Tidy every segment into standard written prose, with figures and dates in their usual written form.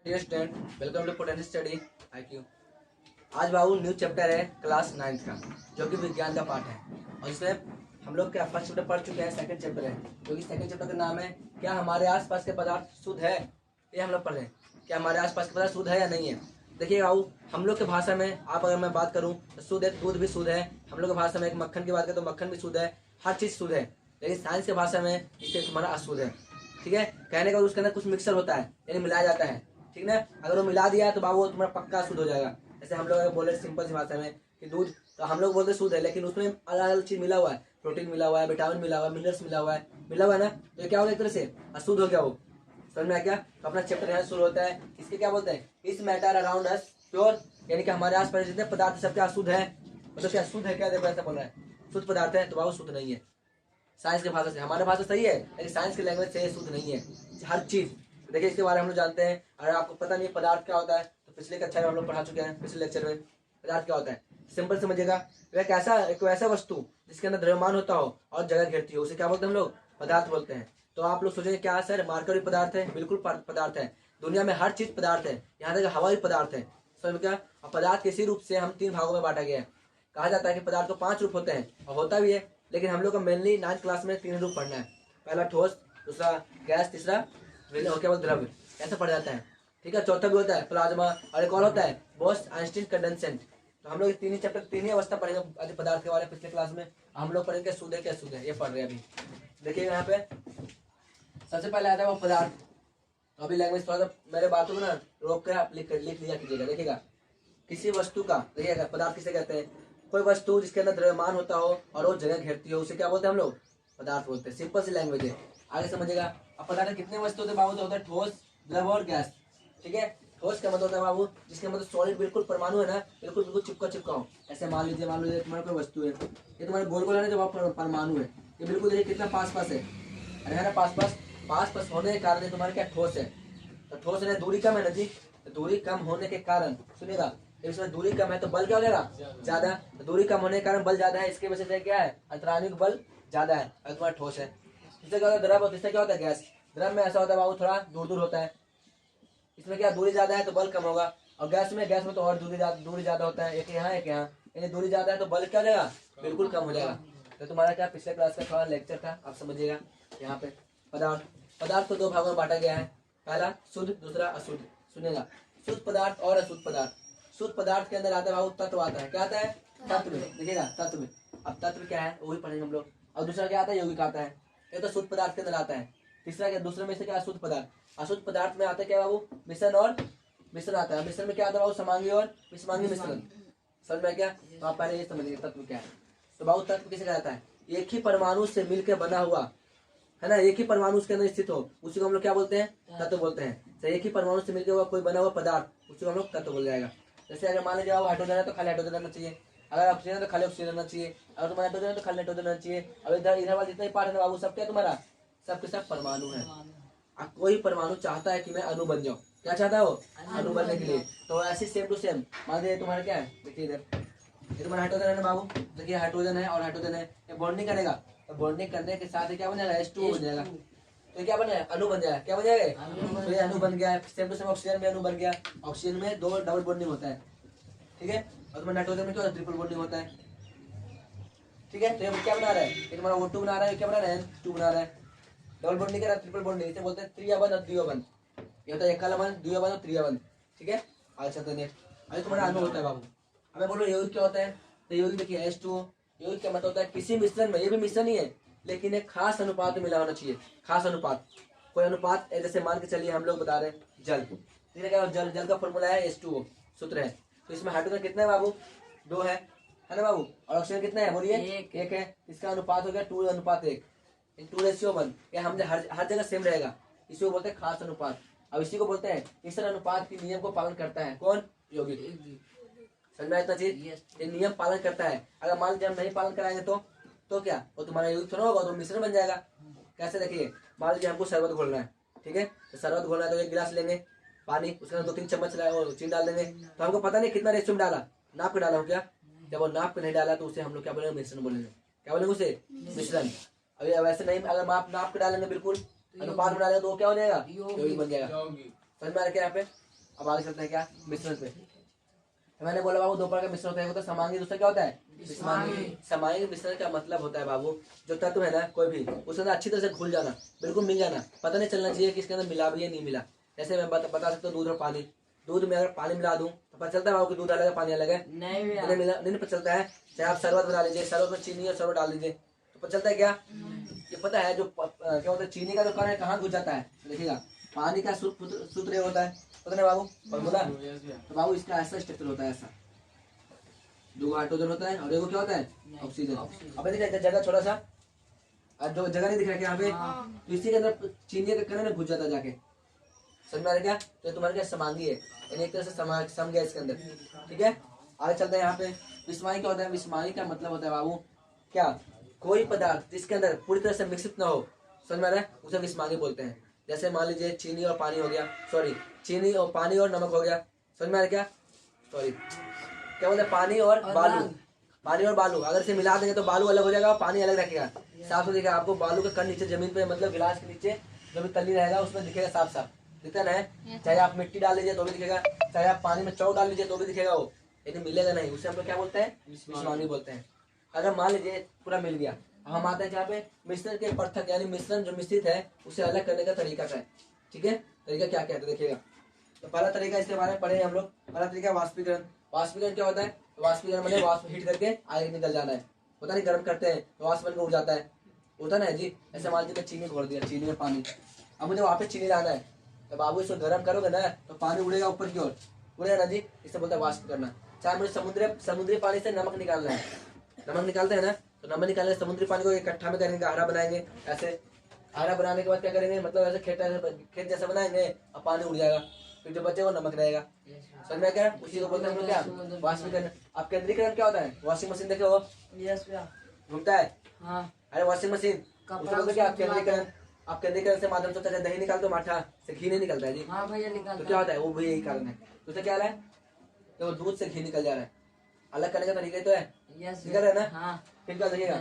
Dear student, welcome to potential study IQ. आज बाबू new chapter है क्लास 9th का, जो कि विज्ञान का पार्ट है। और इसमें हम लोग क्या फर्स्ट चैप्टर पढ़ चुके हैं, सेकंड चैप्टर है, जो कि सेकंड चैप्टर का नाम है क्या हमारे आसपास के पदार्थ शुद्ध है। ये हम लोग पढ़ रहे हैं, क्या हमारे आसपास के पदार्थ शुद्ध है या नहीं है। देखिए बाबू, हम लोग के भाषा में आप अगर मैं बात करूँ तो शुद्ध है, दूध भी शुद्ध है। हम लोग की भाषा में एक मक्खन की बात करें तो मक्खन भी शुद्ध है, हर चीज़ शुद्ध है। लेकिन साइंस की भाषा में इससे तुम्हारा अशुद्ध है। ठीक है, कहने का उसके अंदर कुछ मिक्सर होता है, यानी मिलाया जाता है। ठीक ना, अगर वो मिला दिया तो बाबू तुम्हारा पक्का शुद्ध हो जाएगा। जैसे हम लोग बोले सिंपल सी भाषा में कि दूध, तो हम लोग बोलते शुद्ध है, लेकिन उसमें अलग अलग चीज मिला हुआ है, प्रोटीन मिला हुआ है, विटामिन मिला हुआ है, मिनरल्स मिला हुआ है ना, तो ये क्या हो गया एक तरह से अशुद्ध हो गया वो। समझ में आ गया। तो अपना चैप्टर यहाँ शुरू होता है, इसके क्या बोलते हैं, इस मैटर अराउंड अस प्योर, यानी कि हमारे आसपास जितने पदार्थ सब क्या शुद्ध है। मतलब क्या शुद्ध है, क्या देखो ऐसा बोल रहा है, शुद्ध पदार्थ है तो बाबू शुद्ध नहीं है। साइंस की भाषा से, हमारी भाषा सही है लेकिन साइंस की लैंग्वेज से शुद्ध नहीं है हर चीज। देखिए इसके बारे में हम लोग जानते हैं। अगर आपको पता नहीं पदार्थ क्या होता है तो पिछले कक्षा में हम लोग पढ़ा चुके हैं, पिछले लेक्चर में पदार्थ क्या होता है सिंपल समझिएगा। एक ऐसा वस्तु जिसके अंदर द्रव्यमान होता हो और जगह घेरती हो, उसे क्या बोलते हैं हम लोग, पदार्थ बोलते हैं। तो आप लोग सोचेंगे क्या सर मार्कर भी पदार्थ है, बिल्कुल पदार्थ है। दुनिया में हर चीज पदार्थ है, यहाँ तक हवा भी पदार्थ है। समझ क्या। और पदार्थ किसी रूप से हम 3 भागों में बांटा गया है। कहा जाता है कि पदार्थ को 5 रूप होते हैं, और होता भी है, लेकिन हम लोग को मेनली 9th क्लास में 3 रूप पढ़ना है। पहला ठोस, दूसरा गैस, तीसरा केवल द्रव्य, ऐसा पढ़ जाता है। ठीक है, चौथा भी होता है प्लाज्मा, और एक और होता है बोस आइंस्टीन कंडेंसेंट। तो हम लोग 3 ही चैप्टर 3 ही अवस्था पढ़ेंगे पदार्थ के बारे में पिछले क्लास में। हम लोग पढ़ेंगे शुद्ध है क्या शुद्ध है, ये पढ़ रहे हैं अभी। देखिए यहाँ पे सबसे पहले आता है वो पदार्थ। अभी लैंग्वेज थोड़ा सा मेरे बातों को ना रोक कर आप लिख लिया कीजिएगा। देखिएगा, किसी वस्तु का, देखिएगा पदार्थ किसे कहते हैं, कोई वस्तु जिसके अंदर द्रव्यमान होता हो और वो जगह घेरती हो, उसे क्या बोलते हैं हम लोग, पदार्थ बोलते हैं। सिंपल सी लैंग्वेज है, आगे समझिएगा। अब पदार्थ में कितने वस्तु होते हैं बाबू, तो होता है ठोस, द्रव और गैस। ठीक है, ठोस का मतलब होता है बाबू जिसके मतलब सॉलिड बिल्कुल परमाणु है ना, बिल्कुल बिल्कुल चिपका हो। ऐसे मान लीजिए तुम्हारा कोई वस्तु है, ये तुम्हारे गोल गोल है ना, जो परमाणु है, ये बिल्कुल देखिए कितना पास पास है, अरे है ना, पास पास होने के कारण तुम्हारा क्या ठोस है। तो ठोस है, दूरी कम है ना जी, तो दूरी कम होने के कारण सुनिएगा, इसमें दूरी कम है तो बल क्या हो जाएगा, ज्यादा। तो दूरी कम होने के कारण बल ज्यादा है, इसके वजह से क्या है, अंतराणु बल ज्यादा है, अगर तुम्हारा ठोस है। इससे क्या होता है द्रव, इससे क्या होता है गैस। द्रव में ऐसा होता है बाबू थोड़ा दूर दूर होता है, इसमें क्या दूरी ज्यादा है तो बल कम होगा। और गैस में तो और दूरी ज्यादा होता है, एक यहाँ एक यहाँ, यानी दूरी ज्यादा है तो बल क्या हो जाएगा, बिल्कुल कम हो जाएगा। तो तुम्हारा क्या पिछले क्लास का थोड़ा लेक्चर था, आप समझिएगा। यहाँ पे पदार्थ को 2 भागों में बांटा गया है, पहला शुद्ध, दूसरा अशुद्ध। सुनेगा, शुद्ध पदार्थ और अशुद्ध पदार्थ। शुद्ध पदार्थ के अंदर आता है बाबू तत्व आता है, क्या आता है, तत्व। देखिएगा तत्व, अब तत्व क्या है वही पढ़ेंगे हम लोग। और दूसरा क्या आता है, यौगिक आता है। ये तो शुद्ध पदार्थ के अंदर आता है। तीसरा क्या, दूसरे में से क्या, अशुद्ध पदार्थ। अशुद्ध पदार्थ में आता है क्या बाबू, मिश्रण और मिश्रण आता है। मिश्रण में क्या आता है बाबू, समांगी और विषमांगी मिश्रण। समझ में क्या, तो आप पहले ये समझिए तत्व क्या है। तो बाबू तत्व किसे कहता है, एक ही परमाणु से मिलकर बना हुआ है ना, एक ही परमाणु उसके अंदर स्थित हो, उसी को हम लोग क्या बोलते हैं, तत्व बोलते हैं। तो एक ही परमाणु से मिलकर हुआ कोई बना हुआ पदार्थ, उसी को हम लोग तत्व बोल जाएगा। जैसे अगर मान लीजिए हाइड्रोजन है तो खाली हाइड्रोजन रहना चाहिए, अगर ऑक्सीजन है तो खाली ऑक्सीजन रहना चाहिए, अगर तुम्हारा नाइट्रोजन है तो खाली नाइट्रोजन रहना चाहिए। अब इधर वाले जितने पार्ट है बाबू सब क्या तुम्हारा, सबके सब परमाणु है। अब कोई परमाणु चाहता है कि मैं अणु बन जाऊँ, क्या चाहता है वो, अणु बनने के लिए। तो ऐसे सेम टू सेम मान लीजिए तुम्हारा क्या है, देखिए इधर ये तुम्हारा हाइड्रोजन है ना बाबू, देखिए हाइड्रोजन है और हाइड्रोजन है, ये बॉन्डिंग करेगा, तो बॉन्डिंग करने के साथ क्या बन जाएगा, H2O बन जाएगा। तो क्या बन जाएगा, अणु बन जाएगा, क्या बन जाएगा, तो ये अणु बन गया है। सेम टू सेम ऑक्सीजन में अणु बन गया, ऑक्सीजन में 2 डबल बॉन्डिंग होता है। ठीक है, और तुम्हारे नाइट्रोजन में क्या होता है, ट्रिपल बॉन्डिंग होता है। ठीक है, तो ये क्या बना रहा है, ये तुम्हारा O2 बना रहा है, क्या बना रहा है, N2 बना रहा है। डबल बॉन्डिंग का ट्रिपल बॉन्डिंग, इसे बोलते हैं त्रिया बंध और द्विया बंध। ये होता है एकल बंध, द्विया बंध और त्रिया बंध। ठीक है, अच्छा तो नहीं अभी तुम्हारा अणु होता है बाबू। अब मैं बोलो यौगिक क्या होता है, तो यौगिक देखिए H2O, यौगिक क्या मतलब होता है, किसी मिश्रण में, ये भी मिश्रण ही है लेकिन एक खास अनुपात में मिला होना चाहिए। खास अनुपात, कोई अनुपात, जैसे मान के चलिए हम लोग बता रहे हैं जल, ठीक है, क्या जल का फॉर्मूला है H2O, सूत्र है। तो इसमें हाइड्रोजन कितना है बाबू, 2 है ना बाबू, और ऑक्सीजन कितना है बोलिए, 1 है। इसका अनुपात हो गया 2:1, 2:1। ये हम हर जगह सेम रहेगा, इसी को बोलते हैं खास अनुपात। अब इसी को बोलते हैं मिश्रण अनुपात के नियम को पालन करता है कौन, यौगिक। समझ में इतना चीज, ये नियम पालन करता है। अगर मान लीजिए हम नहीं पालन कराएंगे तो क्या, वो तुम्हारा यौगिक थोड़ा होगा, तो मिश्रण बन जाएगा। कैसे, देखिए मान लीजिए हमको शरबत घोलना है, ठीक है, तो शरबत घोलना है तो 1 गिलास लेंगे पानी, उसके अंदर 2-3 चम्मच चीनी डाल देंगे। तो हमको पता नहीं कितना रेशियो में डाला, नाप के डाला हूँ क्या, जब वो नाप के नहीं डाला तो उसे हम लोग क्या बोलेंगे, मिश्रण बोलेंगे। क्या बोलेंगे उसे, मिश्रण। अभी वैसे नहीं, अगर नाप के डालेंगे बिल्कुल अनुपात में डालेंगे तो वो क्या हो जाएगा, यौगिक बन जाएगा। समझ में आ रहा है क्या यहाँ पे। अब आगे चलते हैं क्या मिश्रण पे। तो मैंने बोला बाबू दो प्रकार का मिश्रण होता है, एक होता है समांगी, दूसरा क्या होता है विषमांगी। समांगी मिश्रण का मतलब होता है बाबू जो तत्व है ना कोई भी उसके अंदर अच्छी तरह से घुल जाना, बिल्कुल मिल जाना, पता नहीं चलना चाहिए कि इसके अंदर मिला भी है नहीं मिला। जैसे मैं बता सकता हूँ दूध और पानी, दूध में अगर पानी मिला दूं तो पता चलता है बाबू कि दूध अलग है पानी अलग है, नहीं मिला नहीं पता चलता है। चाहे आप शरबत बना लीजिए, शरबत में चीनी और शरबत डाल दीजिए तो पता चलता है क्या, ये पता है जो क्या होता है चीनी का जो कण है कहाँ घुस जाता है, तो देखिएगा पानी का सूत्र ये होता है, पता नहीं बाबू फॉर्मूला। तो बाबू इसका ऐसा स्ट्रक्चर होता है, ऐसा दो हाइड्रोजन होता है और एगो क्या होता है ऑक्सीजन। अब देखिए जगह छोटा सा जो जगह नहीं दिख रहा है यहाँ पे, तो इसी के अंदर चीनी का कण घुस जाता है जाके, समझ में आ रहा है क्या। तो तुम्हारे क्या समांगी है, यानी एक तरह से सम गया इसके अंदर, ठीक है। आगे चलते हैं यहाँ पे विषमांगी क्या होता है। विषमांगी का मतलब होता है बाबू क्या, कोई पदार्थ जिसके अंदर पूरी तरह से मिश्रित ना हो, समझ में आ रहा है, उसे विषमांगी बोलते हैं। जैसे मान लीजिए चीनी और पानी हो गया, सॉरी चीनी और पानी और नमक हो गया, समझ में आ रहा है क्या, सॉरी क्या बोलते हैं पानी और बालू, पानी और बालू अगर इसे मिला देंगे तो बालू अलग हो जाएगा और पानी अलग रखेगा। साफ दिखेगा आपको बालू का कण नीचे जमीन पे मतलब गिलास के नीचे जो भी तली रहेगा उसमें दिखेगा साफ साफ दिखता है। चाहे आप मिट्टी डाल लीजिए तो भी दिखेगा, चाहे आप पानी में चाउ डाल लीजिए तो भी दिखेगा वो, लेकिन मिलेगा नहीं, उसे हम लोग क्या बोलते हैं विषमांगी बोलते हैं। अगर मान लीजिए पूरा मिल गया, हम आते हैं जहाँ पे मिश्रण के पृथक यानी मिश्रण जो मिश्रित है उसे अलग करने का तरीका क्या है, ठीक है, तरीका क्या क्या है तो देखिएगा। तो पहला तरीका इसके बारे में पढ़े हम लोग, पहला तरीका वाष्पीकरण। वाष्पीकरण क्या होता है, वाष्पीकरण मतलब वाष्प हीट करके आगे निकल जाना है, पता नहीं गर्म करते हैं तो वाष्प बनकर उड़ जाता है, होता ना है जी। ऐसे मान लीजिए चीनी घोल दिया, चीनी में पानी, अब मुझे वहाँ पे चीनी लाना है तो बाबू इसको गर्म करोगे ना तो पानी उड़ेगा ऊपर की ओर, उड़ेगा ना जी, इसे बोलते हैं वाष्प करना। चाहे मुझे समुद्री पानी से नमक निकालना है, नमक निकालते हैं ना, तो नमक निकालने समुद्री पानी को इकट्ठा में करेंगे, हरा बनाएंगे, ऐसे हरा बनाने के बाद क्या करेंगे मतलब ऐसे खेत जैसा बनाएंगे और पानी उड़ जाएगा, फिर जो बचे वो नमक रहेगा, समझ में क्या, उसी को बोलते हैं हम लोग क्या वाष्पीकरण। अब केंद्रीकरण क्या होता है, वॉशिंग मशीन देखे हो घूमता है, अरे वॉशिंग मशीन क्या केंद्रीकरण। आप केंद्रीकरण से माध्यम से दही निकालते हो माठा से घी नहीं निकलता है जी, हाँ भैया निकलता तो क्या होता है वो भी यही कारण है। तो उसे क्या है तो दूध से घी निकल जा रहा है, अलग करने का तरीका तो है, निकल रहा है ना। हाँ। फिर क्या देखिएगा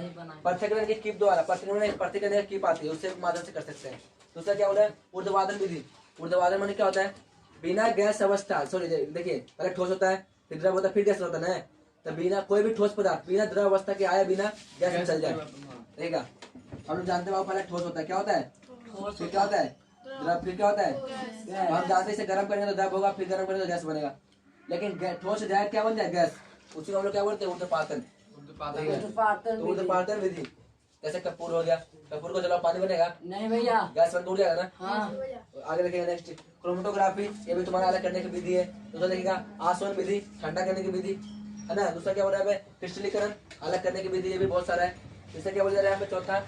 पृथक्करण की कीप द्वारा, पृथक्करण की कीप आती है उससे माध्यम से कर सकते हैं। दूसरा क्या होता है ऊर्ध्वाधन विधि। ऊर्ध्वाधन माने क्या होता है बिना गैस अवस्था, सॉरी देखिए पहले ठोस होता है फिर द्रव होता है फिर गैस होता है ना, तो बिना कोई भी ठोस पदार्थ बिना द्रव अवस्था के आया बिना गैस में चल जाए, देखिएगा हम लोग जानते हैं पहले ठोस होता है, क्या होता है फिर क्या होता है द्रव, फिर क्या होता है हम जानते हैं इसे गर्म करेंगे तो द्रव होगा, फिर गर्म करेंगे तो गैस बनेगा, लेकिन ठोस से डायरेक्ट क्या बन जाए गैस, उसी को हम लोग क्या बोलते हैं ऊर्ध्वपातन। तो ऊर्ध्वपातन विधि, जैसे कपूर हो गया, कपूर को जलाओ पानी बनेगा नहीं भैया, गैस बंद हो जाएगा ना। हाँ। तो आगे देखिएगा नेक्स्ट क्रोमेटोग्राफी, ये भी तुम्हारा अलग करने की विधि है। दूसरा देखिएगा आसवन विधि, ठंडा करने की विधि है ना। दूसरा क्या बोल रहा है क्रिस्टलीकरण, अलग करने की विधि, ये भी बहुत सारा है। इससे क्या बोल रहा है यहाँ पे चौथा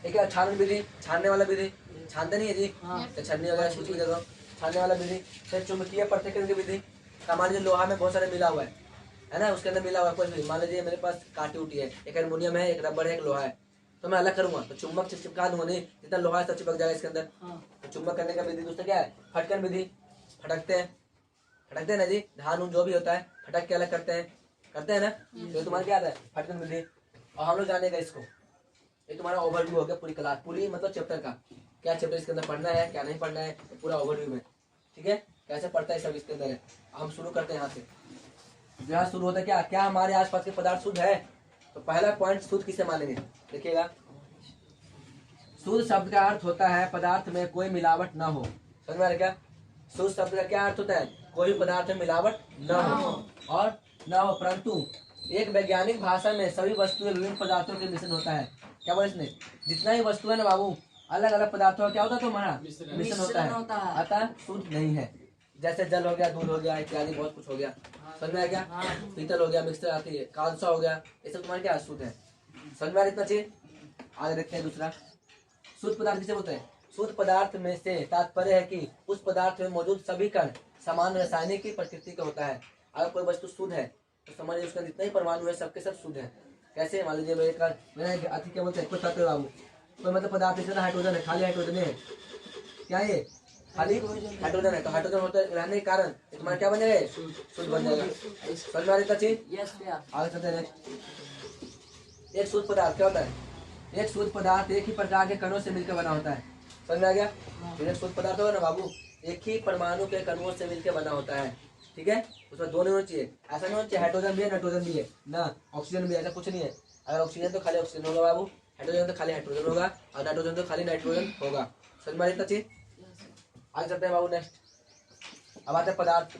एक है छानन विधि, छानने वाला विधि, छानते नहीं है जी तो छन्नी वगैरह कुछ भी दे दो, छानने वाला विधि। फिर चुंबकीय पृथक्करण की विधि, मान लीजिए लोहा में बहुत सारे मिला हुआ है ना, उसके अंदर मिला हुआ है कुछ भी, मान लीजिए मेरे पास काटी उठी है, एक एल्युमिनियम है एक रबर है एक लोहा है, तो मैं अलग करूंगा तो चुम्बक से चिपका दूंगा, नहीं जितना लोहा है सब चिपक जाएगा इसके अंदर। तो चुम्बक करने का विधि। दूसरा क्या है फटकन विधि, फटकते हैं ना जी, धान उन जो भी होता है फटक के अलग करते हैं ना, तो तुम्हारा क्या आता है फटकन विधि। और हम लोग जानेगा इसको, ये तुम्हारा ओवरव्यू हो गया पूरी क्लास, पूरी मतलब चैप्टर का क्या चैप्टर इसके अंदर पढ़ना है क्या नहीं पढ़ना है, तो पूरा ओवरव्यू में, ठीक है कैसे पढ़ता है सब इसके अंदर है। हम शुरू करते हैं यहाँ से, यहाँ शुरू होता है क्या क्या हमारे आसपास के पदार्थ शुद्ध है, तो पहला पॉइंट शुद्ध किसे मानेंगे देखिएगा। शुद्ध शब्द का अर्थ होता है पदार्थ में कोई मिलावट न हो, समझ में आ रहा है क्या। शुद्ध शब्द का क्या अर्थ होता है कोई पदार्थ में मिलावट न हो और न हो, परंतु एक वैज्ञानिक भाषा में सभी वस्तुएं विभिन्न पदार्थों के मिश्रण होता है। क्या बोले इसने, जितना ही वस्तु है ना बाबू अलग अलग पदार्थों का क्या होता है तुम्हारा मिश्रण होता है, अतः शुद्ध नहीं है। जैसे जल हो गया, दूध हो गया इत्यादि बहुत कुछ हो गया, समझ में आ गया। पीतल हो गया, मिक्सर आती है, कांसा हो गया, ये सब तुम्हारे क्या शुद्ध है, समझ में आ रहा इतना चीज। आगे देखते हैं दूसरा शुद्ध पदार्थ किसे बोलते हैं। शुद्ध पदार्थ में से तात्पर्य है कि उस पदार्थ में मौजूद सभी कण समान रासायनिक की प्रकृति का होता है। अगर कोई वस्तु शुद्ध है तो समझ उसका जितने ही परमाणु है सबके सब शुद्ध है। कैसे मान लीजिए मेरे अति क्या बोलते हैं कुछ तत्व बाबू, कोई मतलब पदार्थ इसमें हाइड्रोजन है, खाली हाइड्रोजन है, क्या ये खाली हाइड्रोजन है, तो हाइड्रोजन होता रहने के कारण तुम्हारा क्या बन जाएगा शुद्ध बन जाएगा, समझ में आ रही चीज। आगे चलते हैं। एक शुद्ध पदार्थ क्या होता है, एक शुद्ध पदार्थ एक ही प्रकार के कणों से मिलकर बना होता है, समझ में आ गया। एक शुद्ध पदार्थ होगा ना बाबू एक ही परमाणु के कणों से मिलकर बना होता है। ठीक है, उसमें दोनों होना चाहिए। ऐसा नहीं होना चाहिए हाइड्रोजन भी है नाइट्रोजन भी है ना, ऑक्सीजन भी है, ऐसा कुछ नहीं है। अगर ऑक्सीजन तो खाली ऑक्सीजन होगा बाबू, हाइड्रोजन तो खाली हाइड्रोजन होगा, और नाइट्रोजन तो खाली नाइट्रोजन होगा। समझ में आ रही चीज? आगे चलते हैं बाबू नेक्स्ट। अब आते हैं पदार्थ।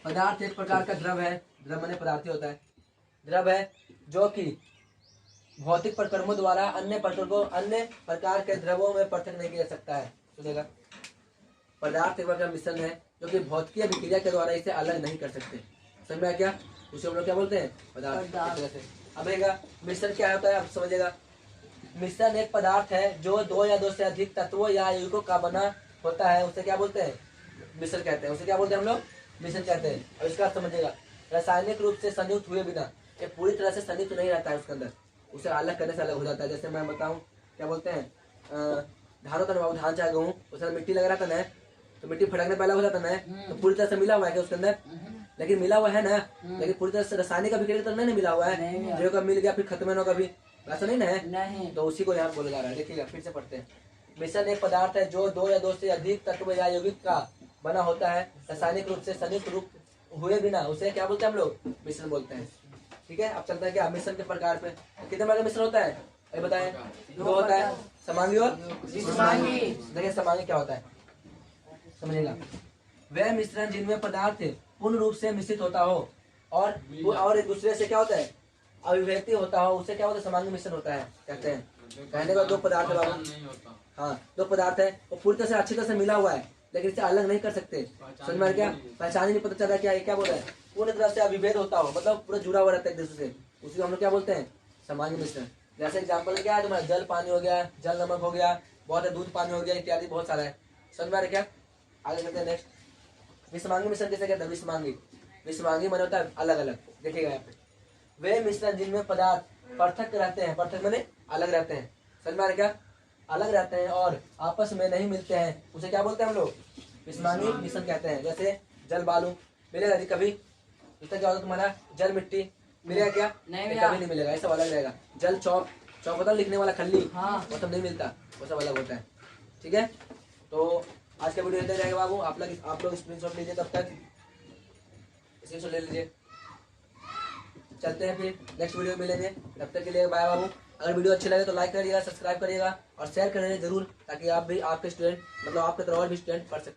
पदार्थ एक प्रकार का द्रव है, द्रव माने पदार्थ ही होता है, द्रव है जो कि भौतिक प्रक्रमों द्वारा अन्य प्रकार के द्रवों में पृथक नहीं किया जा सकता है। सुनेगा, पदार्थ एक प्रकार का मिश्रण है जो कि भौतिकीय विक्रिया के द्वारा इसे अलग नहीं कर सकते। समझ में आ क्या? उसे हम लोग क्या बोलते हैं? पदार्थ। अब मिश्रण क्या होता है, अब समझिएगा। मिश्रण एक पदार्थ है जो दो या दो से अधिक तत्वों या यौगिकों का बना होता है, उसे क्या बोलते हैं? मिश्रण कहते हैं। उसे क्या बोलते हैं हम लोग? मिश्रण कहते हैं। और इसका समझिएगा, रासायनिक रूप से संयुक्त हुए बिना ये पूरी तरह से संयुक्त नहीं रहता है उसके अंदर, उसे अलग करने से अलग हो जाता है। जैसे मैं बताऊं, क्या बोलते हैं, धान होता है बाबू, धान चाहे गेहूँ, उसमें मिट्टी लग रहा था ना, तो मिट्टी फटकने पहले हो जाता है, तो पूरी तरह से मिला हुआ है क्या उसके अंदर? लेकिन मिला हुआ है ना, लेकिन पूरी तरह से रासायनिक अभिक्रिया तो नहीं मिला हुआ है, जो का मिल गया फिर खत्म न होगा कभी, ऐसा नहीं ना है। नहीं। तो उसी को यहाँ बोला जा रहा है। देखिएगा, फिर से पढ़ते हैं। मिश्रण एक पदार्थ है जो दो या दो से अधिक तत्व या यौगिक का बना होता है, रासायनिक रूप से संयुक्त रूप हुए बिना उसे क्या बोलते हैं हम लोग? मिश्रण बोलते हैं। ठीक है, अब चलता है क्या मिश्रण के प्रकार पे। कितने प्रकार का मिश्रण होता है ये बताएं? दो होता है, समांगी और विसमांगी। देखिए समांगी क्या होता है समझिएगा, वह मिश्रण जिनमें पदार्थ पूर्ण रूप से मिश्रित होता हो और एक दूसरे से क्या होता है? अभिव्यक्ति होता हो, उसे क्या होता है? समांगी मिश्रण होता है कहते हैं। कहने का दो पदार्थ है बाबू, हाँ दो पदार्थ है, वो पूरी तरह से अच्छी तरह से मिला हुआ है, लेकिन इसे अलग नहीं कर सकते। समझ में क्या? पहचान ही नहीं पता चल रहा क्या ये क्या बोल रहा है? पूरी तरह से अभिभेद होता हो, मतलब पूरा जुड़ा हुआ रहता है एक दूसरे से, उसी को हम लोग क्या बोलते हैं? समांगी मिश्रण। जैसे एग्जाम्पल क्या है तुम्हारा? जल पानी हो गया, जल नमक हो गया, बहुत है दूध पानी हो गया, इत्यादि बहुत सारा है। समझ में आ रहा क्या? आगे चलते हैं नेक्स्ट। विसमांगी मिश्रण किसे कहते हैं? विसमांगी, विसमांगी माने होता है अलग अलग। देखिएगा यहाँ पे, वे मिश्रण जिनमें पदार्थ पृथक रहते हैं, पृथक माने अलग रहते हैं। समझ में आ रहा क्या? अलग रहते हैं और आपस में नहीं मिलते हैं, उसे क्या बोलते हैं हम लोग? विसमांगी मिश्रण कहते हैं। जैसे जल बालू मिलेगा कभी, इसका क्या होता है तुम्हारा? जल मिट्टी मिलेगा क्या? नहीं, कभी नहीं मिलेगा, ये सब अलग रहेगा। जल चौक, चौक होता है लिखने वाला खल्ली, वो सब नहीं मिलता, वो सब अलग होता है। ठीक है, तो आज का वीडियो इतना रहेगा बाबू। आप लोग स्क्रीनशॉट लीजिए, तब तक स्क्रीनशॉट ले लीजिए। चलते हैं फिर नेक्स्ट वीडियो में मिलेंगे, तब तक के लिए बाय बाबू। अगर वीडियो अच्छी लगे तो लाइक करिएगा, सब्सक्राइब करिएगा और शेयर करिएगा जरूर, ताकि आप भी आपके स्टूडेंट मतलब आपके तरह और भी स्टूडेंट पढ़ सकें।